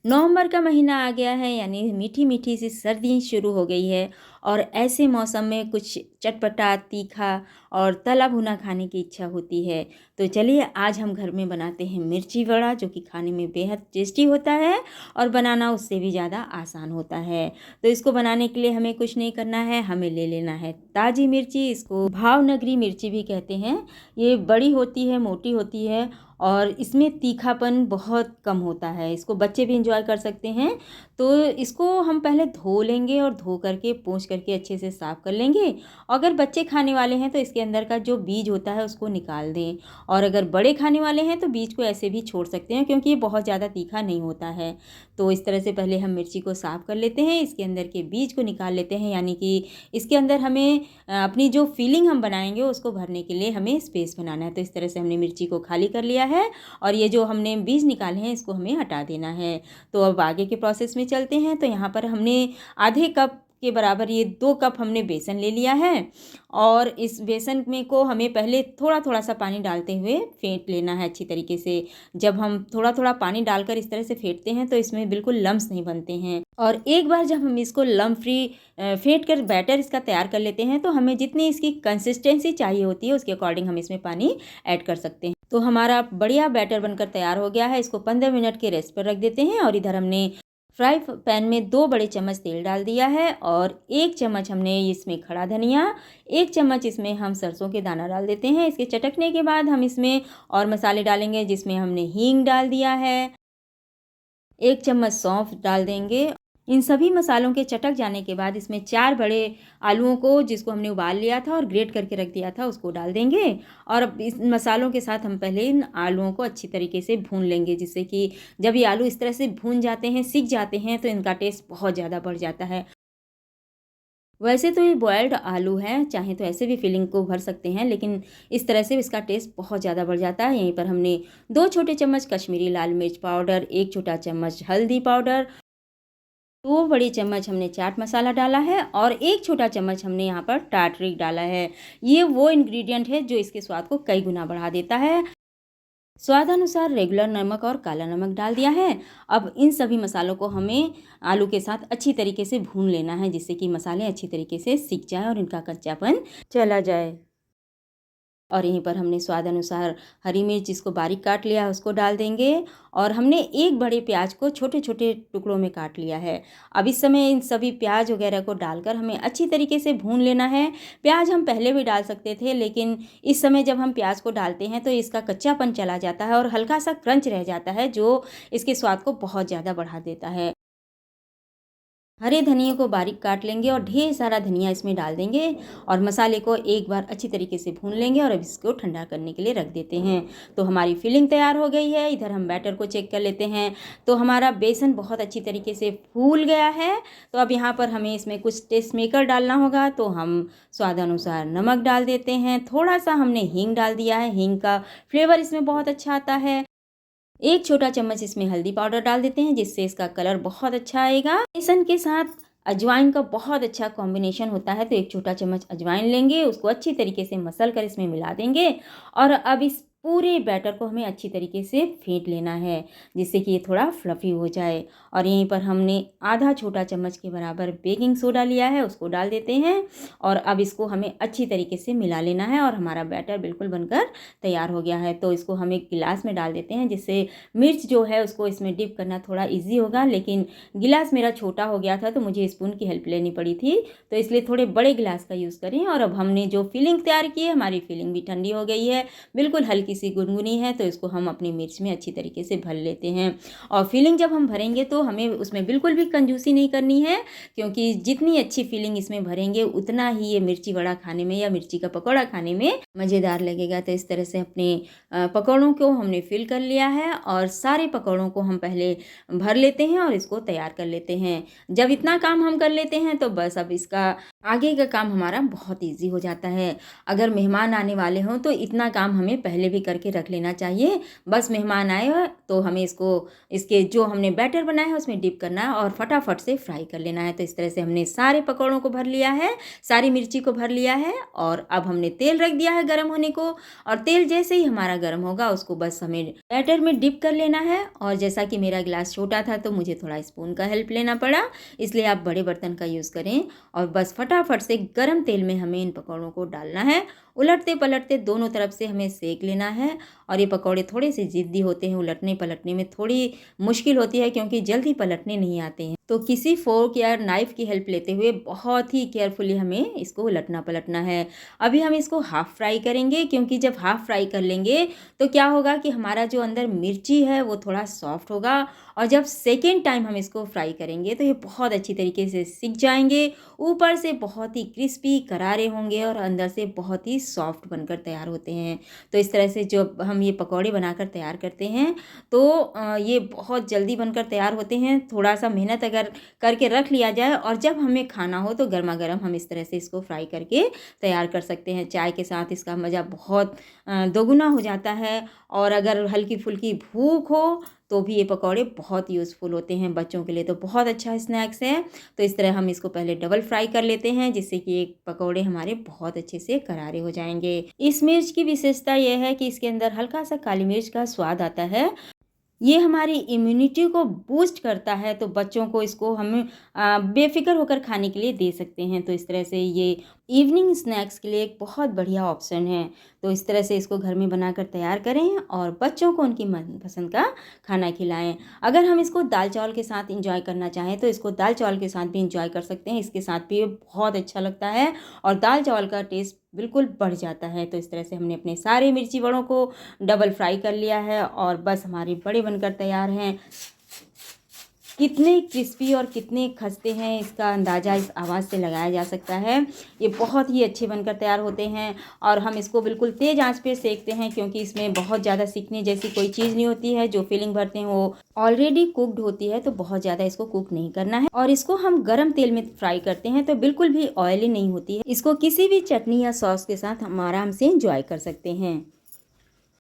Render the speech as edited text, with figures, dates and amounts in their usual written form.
नवंबर का महीना आ गया है, यानी मीठी मीठी सी सर्दी शुरू हो गई है। और ऐसे मौसम में कुछ चटपटा, तीखा और तला भुना खाने की इच्छा होती है। तो चलिए आज हम घर में बनाते हैं मिर्ची वड़ा, जो कि खाने में बेहद टेस्टी होता है और बनाना उससे भी ज़्यादा आसान होता है। तो इसको बनाने के लिए हमें कुछ नहीं करना है, हमें ले लेना है ताज़ी मिर्ची। इसको भावनगरी मिर्ची भी कहते हैं। ये बड़ी होती है, मोटी होती है और इसमें तीखापन बहुत कम होता है। इसको बच्चे भी इंजॉय कर सकते हैं। तो इसको हम पहले धो लेंगे और धो करके पोंछ करके अच्छे से साफ़ कर लेंगे। अगर बच्चे खाने वाले हैं तो इसके अंदर का जो बीज होता है उसको निकाल दें, और अगर बड़े खाने वाले हैं तो बीज को ऐसे भी छोड़ सकते हैं, क्योंकि ये बहुत ज़्यादा तीखा नहीं होता है। तो इस तरह से पहले हम मिर्ची को साफ़ कर लेते हैं, इसके अंदर के बीज को निकाल लेते हैं, यानी कि इसके अंदर हमें अपनी जो फिलिंग हम बनाएंगे उसको भरने के लिए हमें स्पेस बनाना है। तो इस तरह से हमने मिर्ची को खाली कर लिया है और ये जो हमने बीज निकाले हैं इसको हमें हटा देना है। तो अब आगे के प्रोसेस में चलते हैं। तो यहाँ पर हमने आधे कप के बराबर, ये 2 कप हमने बेसन ले लिया है, और इस बेसन में को हमें पहले थोड़ा थोड़ा सा पानी डालते हुए फेंट लेना है अच्छी तरीके से। जब हम थोड़ा थोड़ा पानी डालकर इस तरह से फेंटते हैं तो इसमें बिल्कुल लम्स नहीं बनते हैं। और एक बार जब हम इसको लम्प फ्री फेंट कर बैटर इसका तैयार कर लेते हैं तो हमें जितनी इसकी कंसिस्टेंसी चाहिए होती है उसके अकॉर्डिंग हम इसमें पानी ऐड कर सकते हैं। तो हमारा बढ़िया बैटर बनकर तैयार हो गया है। इसको 15 मिनट के रेस्ट पर रख देते हैं। और इधर हमने फ्राई पैन में 2 बड़े चम्मच तेल डाल दिया है, और 1 चम्मच हमने इसमें खड़ा धनिया, 1 चम्मच इसमें हम सरसों के दाना डाल देते हैं। इसके चटकने के बाद हम इसमें और मसाले डालेंगे, जिसमें हमने हींग डाल दिया है, 1 चम्मच सौंफ डाल देंगे। इन सभी मसालों के चटक जाने के बाद इसमें 4 बड़े आलूओं को, जिसको हमने उबाल लिया था और ग्रेट करके रख दिया था, उसको डाल देंगे। और अब इस मसालों के साथ हम पहले इन आलूओं को अच्छी तरीके से भून लेंगे, जिससे कि जब ये आलू इस तरह से भून जाते हैं, सिक जाते हैं, तो इनका टेस्ट बहुत ज़्यादा बढ़ जाता है। वैसे तो ये बॉयल्ड आलू है, चाहे तो ऐसे भी फिलिंग को भर सकते हैं, लेकिन इस तरह से इसका टेस्ट बहुत ज़्यादा बढ़ जाता है। यहीं पर हमने 2 छोटे चम्मच कश्मीरी लाल मिर्च पाउडर, 1 छोटा चम्मच हल्दी पाउडर, 2 बड़ी चम्मच हमने चाट मसाला डाला है, और 1 छोटा चम्मच हमने यहाँ पर टाटरिक डाला है। ये वो इंग्रेडिएंट है जो इसके स्वाद को कई गुना बढ़ा देता है। स्वादानुसार रेगुलर नमक और काला नमक डाल दिया है। अब इन सभी मसालों को हमें आलू के साथ अच्छी तरीके से भून लेना है, जिससे कि मसाले अच्छी तरीके से सिक जाए और इनका कच्चापन चला जाए। और यहीं पर हमने स्वाद अनुसार हरी मिर्च, जिसको बारीक काट लिया है, उसको डाल देंगे। और हमने एक बड़े प्याज को छोटे छोटे टुकड़ों में काट लिया है। अब इस समय इन सभी प्याज वगैरह को डालकर हमें अच्छी तरीके से भून लेना है। प्याज हम पहले भी डाल सकते थे, लेकिन इस समय जब हम प्याज को डालते हैं तो इसका कच्चापन चला जाता है और हल्का सा क्रंच रह जाता है, जो इसके स्वाद को बहुत ज़्यादा बढ़ा देता है। हरे धनिए को बारीक काट लेंगे और ढेर सारा धनिया इसमें डाल देंगे, और मसाले को एक बार अच्छी तरीके से भून लेंगे, और अब इसको ठंडा करने के लिए रख देते हैं। तो हमारी फिलिंग तैयार हो गई है। इधर हम बैटर को चेक कर लेते हैं। तो हमारा बेसन बहुत अच्छी तरीके से फूल गया है। तो अब यहाँ पर हमें इसमें कुछ टेस्ट मेकर डालना होगा। तो हम स्वादानुसार नमक डाल देते हैं। थोड़ा सा हमने हींग डाल दिया है, हींग का फ्लेवर इसमें बहुत अच्छा आता है। 1 छोटा चम्मच इसमें हल्दी पाउडर डाल देते हैं, जिससे इसका कलर बहुत अच्छा आएगा। बेसन के साथ अजवाइन का बहुत अच्छा कॉम्बिनेशन होता है, तो 1 छोटा चम्मच अजवाइन लेंगे, उसको अच्छी तरीके से मसल कर इसमें मिला देंगे। और अब इस पूरे बैटर को हमें अच्छी तरीके से फेंट लेना है, जिससे कि ये थोड़ा फ्लफ़ी हो जाए। और यहीं पर हमने आधा छोटा चम्मच के बराबर बेकिंग सोडा लिया है, उसको डाल देते हैं। और अब इसको हमें अच्छी तरीके से मिला लेना है, और हमारा बैटर बिल्कुल बनकर तैयार हो गया है। तो इसको हम एक गिलास में डाल देते हैं, जिससे मिर्च जो है उसको इसमें डिप करना थोड़ा इजी होगा। लेकिन गिलास मेरा छोटा हो गया था तो मुझे स्पून की हेल्प लेनी पड़ी थी, तो इसलिए थोड़े बड़े गिलास का यूज़ करें। और अब हमने जो फिलिंग तैयार की है, हमारी फिलिंग भी ठंडी हो गई है, बिल्कुल हल्की सी गुनगुनी है। तो इसको हम अपनी मिर्च में अच्छी तरीके से भर लेते हैं। और फिलिंग जब हम भरेंगे तो हमें उसमें बिल्कुल भी कंजूसी नहीं करनी है, क्योंकि जितनी अच्छी फिलिंग इसमें भरेंगे उतना ही ये मिर्ची वड़ा खाने में या मिर्ची का पकौड़ा खाने में मज़ेदार लगेगा। तो इस तरह से अपने पकौड़ों को हमने फिल कर लिया है, और सारे पकौड़ों को हम पहले भर लेते हैं और इसको तैयार कर लेते हैं। जब इतना काम हम कर लेते हैं तो बस अब इसका आगे का काम हमारा बहुत ईजी हो जाता है। अगर मेहमान आने वाले हों तो इतना काम हमें पहले भी करके रख लेना चाहिए। बस मेहमान आए हो तो हमें इसके जो हमने बैटर बनाया है उसमें डिप करना है और फटाफट से फ्राई कर लेना है। तो इस तरह से हमने सारे पकौड़ों को भर लिया है, सारी मिर्ची को भर लिया है और अब हमने तेल रख दिया है गर्म होने को। और तेल जैसे ही हमारा गर्म होगा उसको बस हमें बैटर में डिप कर लेना है। और जैसा कि मेरा गिलास छोटा था तो मुझे थोड़ा स्पून का हेल्प लेना पड़ा, इसलिए आप बड़े बर्तन का यूज़ करें। और बस फटाफट से गर्म तेल में हमें इन पकौड़ों को डालना है। उलटते पलटते दोनों तरफ से हमें सेक लेना है। और ये पकौड़े थोड़े से ज़िद्दी होते हैं, उलटने पलटने में थोड़ी मुश्किल होती है क्योंकि जल्दी पलटने नहीं आते हैं। तो किसी फोर्क या नाइफ़ की हेल्प लेते हुए बहुत ही केयरफुली हमें इसको उलटना पलटना है। अभी हम इसको हाफ़ फ्राई करेंगे, क्योंकि जब हाफ़ फ्राई कर लेंगे तो क्या होगा कि हमारा जो अंदर मिर्ची है वो थोड़ा सॉफ्ट होगा। और जब सेकेंड टाइम हम इसको फ्राई करेंगे तो ये बहुत अच्छी तरीके से सिक जाएंगे, ऊपर से बहुत ही क्रिस्पी करारे होंगे और अंदर से बहुत ही सॉफ्ट बनकर तैयार होते हैं। तो इस तरह से जब हम ये पकौड़े बनाकर तैयार करते हैं तो ये बहुत जल्दी बनकर तैयार होते हैं। थोड़ा सा मेहनत अगर करके रख लिया जाए और जब हमें खाना हो तो गर्मा गर्म हम इस तरह से इसको फ्राई करके तैयार कर सकते हैं। चाय के साथ इसका मज़ा बहुत दोगुना हो जाता है। और अगर हल्की फुल्की भूख हो तो भी ये पकौड़े बहुत यूज़फुल होते हैं, बच्चों के लिए तो बहुत अच्छा स्नैक्स है। तो इस तरह हम इसको पहले डबल फ्राई कर लेते हैं, जिससे कि ये पकौड़े हमारे बहुत अच्छे से करारे हो जाएंगे। इस मिर्च की विशेषता यह है कि इसके अंदर हल्का सा काली मिर्च का स्वाद आता है। ये हमारी इम्यूनिटी को बूस्ट करता है, तो बच्चों को इसको हम बेफ़िक्र होकर खाने के लिए दे सकते हैं। तो इस तरह से ये इवनिंग स्नैक्स के लिए एक बहुत बढ़िया ऑप्शन है। तो इस तरह से इसको घर में बनाकर तैयार करें और बच्चों को उनकी मनपसंद का खाना खिलाएं। अगर हम इसको दाल चावल के साथ इंजॉय करना चाहें तो इसको दाल चावल के साथ भी इंजॉय कर सकते हैं, इसके साथ भी ये बहुत अच्छा लगता है और दाल चावल का टेस्ट बिल्कुल बढ़ जाता है। तो इस तरह से हमने अपने सारे मिर्ची बड़ों को डबल फ्राई कर लिया है और बस हमारे बड़े बनकर तैयार हैं। कितने क्रिस्पी और कितने खस्ते हैं इसका अंदाज़ा इस आवाज़ से लगाया जा सकता है। ये बहुत ही अच्छे बनकर तैयार होते हैं और हम इसको बिल्कुल तेज़ आंच पे सेकते हैं, क्योंकि इसमें बहुत ज़्यादा सीखने जैसी कोई चीज़ नहीं होती है। जो फीलिंग भरते हैं वो ऑलरेडी कुकड होती है, तो बहुत ज़्यादा इसको कुक नहीं करना है। और इसको हम गर्म तेल में फ्राई करते हैं तो बिल्कुल भी ऑयली नहीं होती है। इसको किसी भी चटनी या सॉस के साथ हम आराम से इंजॉय कर सकते हैं।